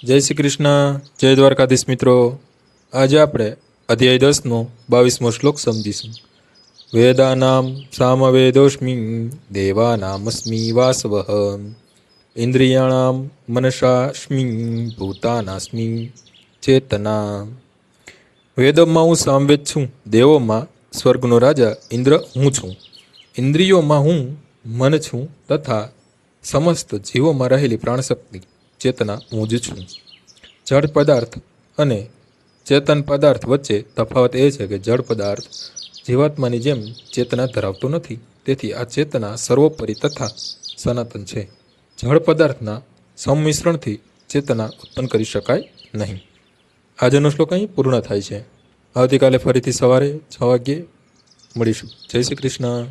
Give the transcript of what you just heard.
જય શ્રી કૃષ્ણ, જય દ્વારકાધીશ મિત્રો. આજે આપણે અધ્યાય 10નો 22મો શ્લોક સમજીશું. વેદાનામ સામવેદોસ્મિ દેવાનામસ્મિ વાસવઃ ઇન્દ્રિયાણામ મનસાસ્મિ ભૂતાનાસ્મિ ચેતના. વેદોમાં હું સામવેદ છું, દેવોમાં સ્વર્ગનો રાજા ઇન્દ્ર હું છું, ઇન્દ્રિયોમાં હું મન છું તથા સમસ્ત જીવોમાં રહેલી પ્રાણશક્તિ ચેતના હું જ છું. જળ પદાર્થ અને ચેતન પદાર્થ વચ્ચે તફાવત એ છે કે જળ પદાર્થ જીવાત્માની જેમ ચેતના ધરાવતો નથી, તેથી આ ચેતના સર્વોપરી તથા સનાતન છે. જળ પદાર્થના સંમિશ્રણથી ચેતના ઉત્પન્ન કરી શકાય નહીં. આજનો શ્લોક અહીં પૂર્ણ થાય છે. આવતીકાલે ફરીથી સવારે 6 વાગ્યે મળીશું. જય શ્રી કૃષ્ણ.